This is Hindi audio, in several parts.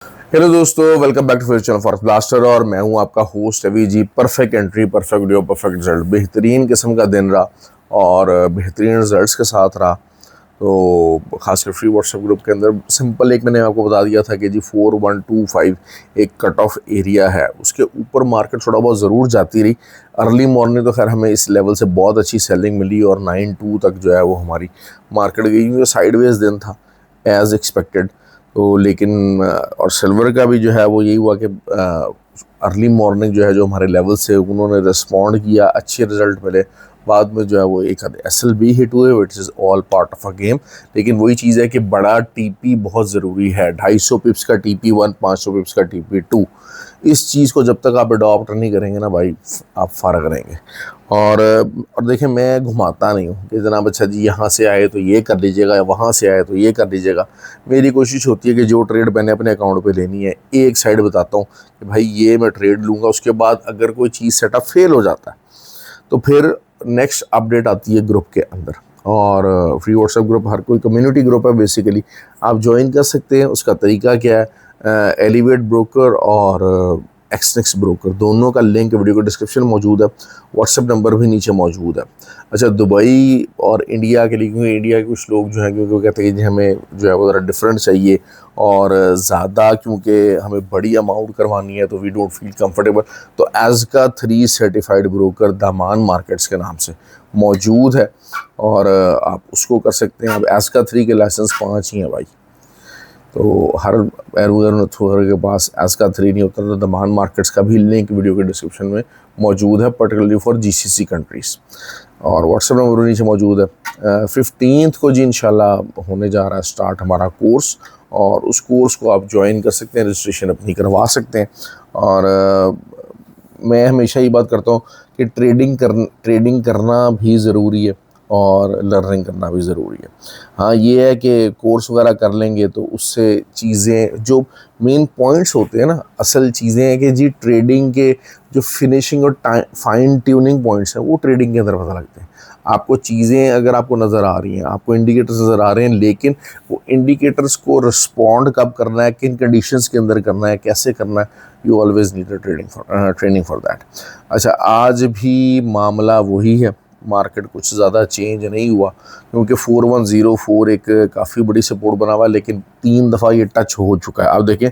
हेलो दोस्तों, वेलकम बैक टू फिर चैनल फॉरेक्स ब्लास्टर। और मैं हूं आपका host Abhi ji. Perfect entry, perfect video, perfect result, बेहतरीन किस्म का दिन रहा और बेहतरीन रिजल्ट्स के साथ रहा। तो खासकर फ्री व्हाट्सएप ग्रुप के अंदर सिंपल एक मैंने आपको बता दिया था कि जी 4125 एक कट ऑफ एरिया है, उसके ऊपर मार्केट थोड़ा बहुत ज़रूर जाती रही। अर्ली मॉर्निंग तो खैर हमें इस लेवल से बहुत अच्छी सेलिंग मिली और 9-2 तक जो है वो हमारी मार्केट गई, क्योंकि साइडवेज दिन था एज एक्सपेक्टेड। तो लेकिन और सिल्वर का भी जो है वो यही हुआ कि अर्ली मॉर्निंग जो है जो हमारे लेवल से उन्होंने रिस्पॉन्ड किया, अच्छे रिजल्ट मिले। बाद में जो है वो एक एसएल भी हिट हुए, which is all part of a game. लेकिन वही चीज़ है कि बड़ा टीपी बहुत ज़रूरी है। 250 पिप्स का टीपी 1, 500 पिप्स का टीपी 2। इस चीज़ को जब तक आप अडॉप्ट नहीं करेंगे ना भाई, आप फ़र्क रहेंगे। और देखिए, मैं घुमाता नहीं हूँ कि जनाब अच्छा जी यहाँ से आए तो ये कर लीजिएगा या वहाँ से आए तो ये कर लीजिएगा। मेरी कोशिश होती है कि जो ट्रेड मैंने अपने अकाउंट पे लेनी है, एक साइड बताता हूँ कि भाई ये मैं ट्रेड लूँगा। उसके बाद अगर कोई चीज़ सेटअप फेल हो जाता है तो फिर नेक्स्ट अपडेट आती है ग्रुप के अंदर। और फ्री व्हाट्सएप ग्रुप हर कोई कम्युनिटी ग्रुप है बेसिकली, आप ज्वाइन कर सकते हैं। उसका तरीका क्या है, एलिवेट ब्रोकर और एक्सनेक्स ब्रोकर, दोनों का लिंक वीडियो के डिस्क्रिप्शन में मौजूद है। व्हाट्सएप नंबर भी नीचे मौजूद है। अच्छा, दुबई और इंडिया के लिए, क्योंकि इंडिया के कुछ लोग जो हैं, क्योंकि वो कहते हैं कि हमें जो है वो ज़रा डिफरेंट चाहिए और ज़्यादा, क्योंकि हमें बड़ी अमाउंट करवानी है तो वी डोंट फील कंफर्टेबल। तो एज का 3 सर्टिफाइड ब्रोकर दामान मार्केट्स के नाम से मौजूद है और आप उसको कर सकते हैं। अब एज का 3 के लाइसेंस 5 ही हैं भाई, तो हर एयर के पास एज का 3 नहीं होता। तो दामान मार्केट्स का भी लिंक वीडियो के डिस्क्रिप्शन में मौजूद है, पर्टिकुलरली फॉर जीसीसी कंट्रीज़। और व्हाट्सएप नंबर नीचे मौजूद है। 15 को जी इंशाल्लाह होने जा रहा है स्टार्ट हमारा कोर्स, और उस कोर्स को आप ज्वाइन कर सकते हैं, रजिस्ट्रेशन अपनी करवा सकते हैं। और मैं हमेशा ये बात करता हूँ कि ट्रेडिंग करना भी ज़रूरी है और लर्निंग करना भी ज़रूरी है। हाँ, ये है कि कोर्स वगैरह कर लेंगे तो उससे चीज़ें जो मेन पॉइंट्स होते हैं ना, असल चीज़ें हैं कि जी ट्रेडिंग के जो फिनिशिंग और फाइन ट्यूनिंग पॉइंट्स हैं वो ट्रेडिंग के अंदर पता लगते हैं। आपको चीज़ें अगर आपको नज़र आ रही हैं, आपको इंडिकेटर्स नज़र आ रहे हैं, लेकिन वो इंडिकेटर्स को रिस्पॉन्ड कब करना है, किन कंडीशंस के अंदर करना है, कैसे करना है, you always need training for that. अच्छा, आज भी मामला वही है, मार्केट कुछ ज़्यादा चेंज नहीं हुआ, क्योंकि 4104 एक काफ़ी बड़ी सपोर्ट बना हुआ है, लेकिन 3 दफ़ा ये टच हो चुका है। आप देखें,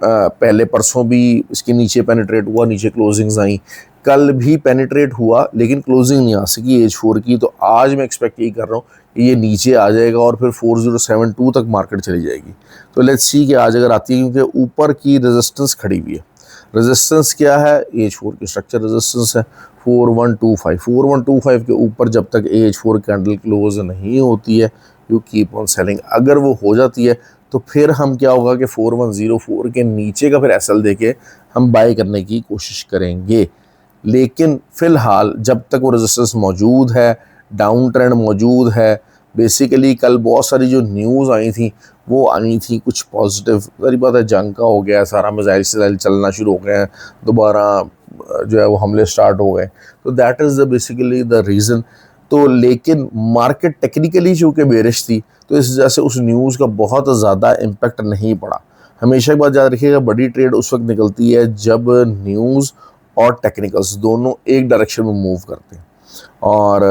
पहले परसों भी इसके नीचे पेनिट्रेट हुआ, नीचे क्लोजिंग्स आई। कल भी पेनिट्रेट हुआ लेकिन क्लोजिंग नहीं आ सकी H4 की। तो आज मैं एक्सपेक्ट यही कर रहा हूँ कि ये नीचे आ जाएगा और फिर 4072 तक मार्केट चली जाएगी। तो लेट्स सी कि आज अगर आती है, क्योंकि ऊपर की रेजिस्टेंस खड़ी हुई है। रेजिस्टेंस क्या है? H4 की स्ट्रक्चर रेजिस्टेंस है 4125 के ऊपर जब तक H4 कैंडल क्लोज नहीं होती है, यू कीप ऑन सेलिंग। अगर वो हो जाती है तो फिर हम क्या होगा कि 4104 के नीचे का फिर एसएल देके हम बाय करने की कोशिश करेंगे। लेकिन फ़िलहाल जब तक वो रेजिस्टेंस मौजूद है, डाउन ट्रेंड मौजूद है। बेसिकली कल बहुत सारी जो न्यूज़ आई थी वो आई थी कुछ पॉजिटिव। सारी बात है, जंग का हो गया, सारा मिसाइल चलना शुरू हो गए हैं, दोबारा जो है वो हमले स्टार्ट हो गए। तो that is the basically the reason. तो लेकिन मार्केट टेक्निकली चूँकि बेरिश थी, तो इस वजह से उस न्यूज़ का बहुत ज़्यादा इम्पेक्ट नहीं पड़ा। हमेशा एक बात याद रखिएगा, बड़ी ट्रेड उस वक्त निकलती है जब न्यूज़ और टेक्निकल्स दोनों एक डायरेक्शन में मूव करते हैं। और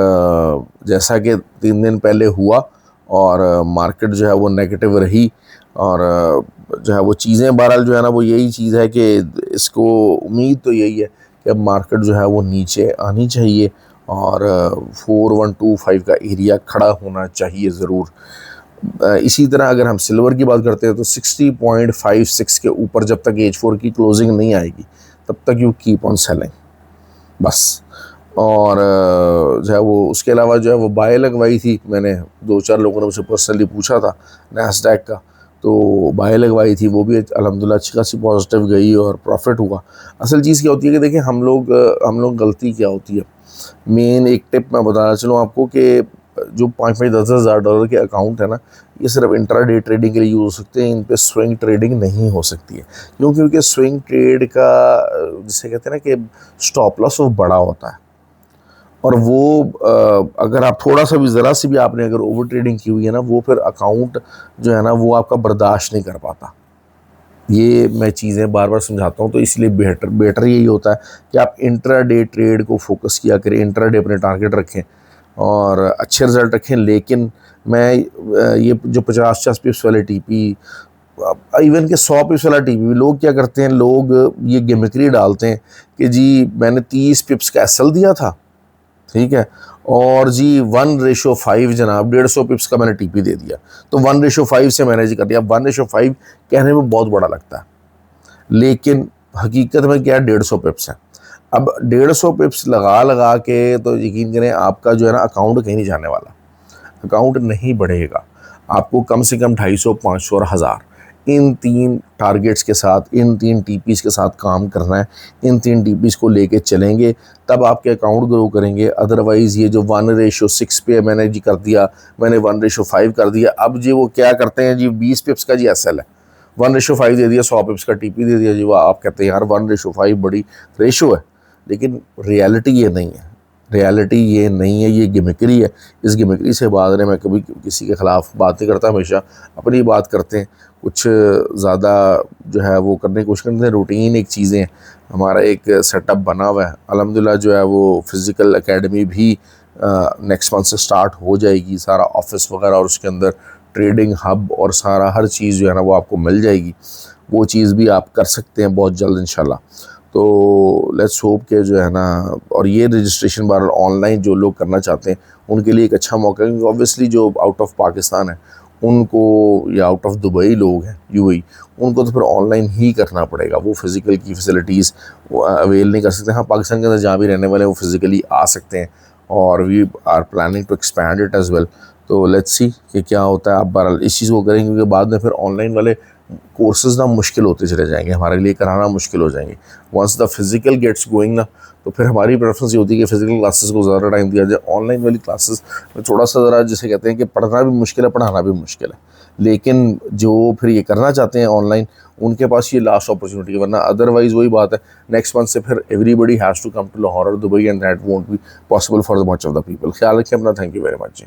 जैसा कि 3 दिन पहले हुआ और मार्केट जो है वो नेगेटिव रही। और जो है वो चीज़ें बहरहाल जो है ना, वो यही चीज़ है कि इसको उम्मीद तो यही है कि अब मार्केट जो है वो नीचे आनी चाहिए और 4125 का एरिया खड़ा होना चाहिए ज़रूर। इसी तरह अगर हम सिल्वर की बात करते हैं तो 60.56 के ऊपर जब तक H4 की क्लोजिंग नहीं आएगी तब तक यू कीप ऑन सेलिंग बस। और जो है वो उसके अलावा जो है वो बाय लगवाई थी मैंने, 2-4 लोगों ने मुझसे पर्सनली पूछा था नैस्डैक का, तो बाय लगवाई थी, वो भी अल्हम्दुलिल्लाह अच्छी खासी पॉजिटिव गई और प्रॉफिट हुआ। असल चीज़ क्या होती है कि देखिए, हम लोग गलती क्या होती है, मेन एक टिप मैं बताना चलूँ आपको कि जो 5-5 10 हज़ार डॉलर के अकाउंट है ना, ये सिर्फ इंट्राडे ट्रेडिंग के लिए यूज़ हो सकते हैं। इन पे स्विंग ट्रेडिंग नहीं हो सकती है। क्यों? क्योंकि स्विंग ट्रेड का जिसे कहते हैं ना कि स्टॉप लॉस वो बड़ा होता है, और वो अगर आप थोड़ा सा भी ज़रा सी भी आपने अगर ओवर ट्रेडिंग की हुई है ना, वो फिर अकाउंट जो है ना वो आपका बर्दाश्त नहीं कर पाता। ये मैं चीज़ें बार बार समझाता हूँ, तो इसलिए बेटर यही होता है कि आप इंट्राडे ट्रेड को फोकस किया करें, इंट्राडे अपने टारगेट रखें और अच्छे रिजल्ट रखें। लेकिन मैं ये जो 50-50 पिप्स वाले टीपी, इवन के 100 पिप्स वाला टीपी, लोग क्या करते हैं, लोग ये गिमिक्री डालते हैं कि जी मैंने 30 पिप्स का एसएल दिया था, ठीक है, और जी 1:5 जनाब 150 पिप्स का मैंने टीपी दे दिया, तो 1:5 से मैंने जी कर दिया। 1:5 कहने में बहुत बड़ा लगता है, लेकिन हकीकत में क्या 150 पिप्स है। अब 150 पिप्स लगा लगा के तो यकीन करें आपका जो है ना अकाउंट कहीं नहीं जाने वाला, अकाउंट नहीं बढ़ेगा। आपको कम से कम 250, 500 और 1000 इन 3 टारगेट्स के साथ, इन 3 टीपीज़ के साथ काम करना है। इन 3 टीपीज़ को लेके चलेंगे तब आपके अकाउंट ग्रो करेंगे। अदरवाइज़ ये जो 1:6 पे मैंने जी कर दिया, मैंने 1:5 कर दिया, अब जी वो क्या करते हैं जी 20 पिप्स का जी एसएल है, 1:5 दे दिया, 100 पिप्स का टीपी दे दिया जी, वो आप कहते हैं यार 1:5 बड़ी रेशो है, लेकिन रियलिटी ये नहीं है। रियलिटी ये नहीं है, ये गिमिक्री है। इस गिमिक्री से बाद में मैं कभी किसी के ख़िलाफ़ बात नहीं करता, हमेशा अपनी बात करते हैं। कुछ ज़्यादा जो है वो करने की कोशिश करते हैं, रूटीन एक चीज़ें, हमारा एक सेटअप बना हुआ है अल्हम्दुलिल्लाह। जो है वो फ़िज़िकल एकेडमी भी नेक्स्ट मंथ से स्टार्ट हो जाएगी, सारा ऑफिस वगैरह और उसके अंदर ट्रेडिंग हब और सारा हर चीज़ जो है ना वो आपको मिल जाएगी। वो चीज़ भी आप कर सकते हैं बहुत जल्द इंशाल्लाह। तो लेट्स होप के जो है ना, और ये रजिस्ट्रेशन बार ऑनलाइन जो लोग करना चाहते हैं उनके लिए एक अच्छा मौका है, क्योंकि ऑब्वियसली जो आउट ऑफ पाकिस्तान है उनको, या आउट ऑफ दुबई लोग हैं, यूएई, उनको तो फिर ऑनलाइन ही करना पड़ेगा। वो फ़िज़िकल की फैसिलिटीज़ अवेल नहीं कर सकते। हाँ, पाकिस्तान के अंदर जहाँ भी रहने वाले हैं वो फ़िज़िकली आ सकते हैं, और we are planning to expand it as well. तो लेट्स सी कि क्या होता है। आप बहरहाल इस चीज़ को करेंगे, क्योंकि बाद में फिर ऑनलाइन वाले कोर्सेज़ ना मुश्किल होते चले जाएंगे, हमारे लिए कराना मुश्किल हो जाएंगे। Once the physical gets going ना, तो फिर हमारी प्रेफरेंस ये होती है कि फ़िज़िकल क्लासेस को ज़्यादा टाइम दिया जाए। ऑनलाइन वाली क्लासेस में थोड़ा सा ज़रा जिसे कहते हैं कि पढ़ना भी मुश्किल है, पढ़ाना भी मुश्किल है। लेकिन जो फिर ये करना चाहते हैं ऑनलाइन, उनके पास ये लास्ट अपॉर्चुनिटी है, वरना अदरवाइज़ वही बात है, नेक्स्ट मंथ से फिर everybody has to come to Lahore और Dubai, and that won't be possible for the much of the people. ख्याल रखिए अपना। Thank you very much ji.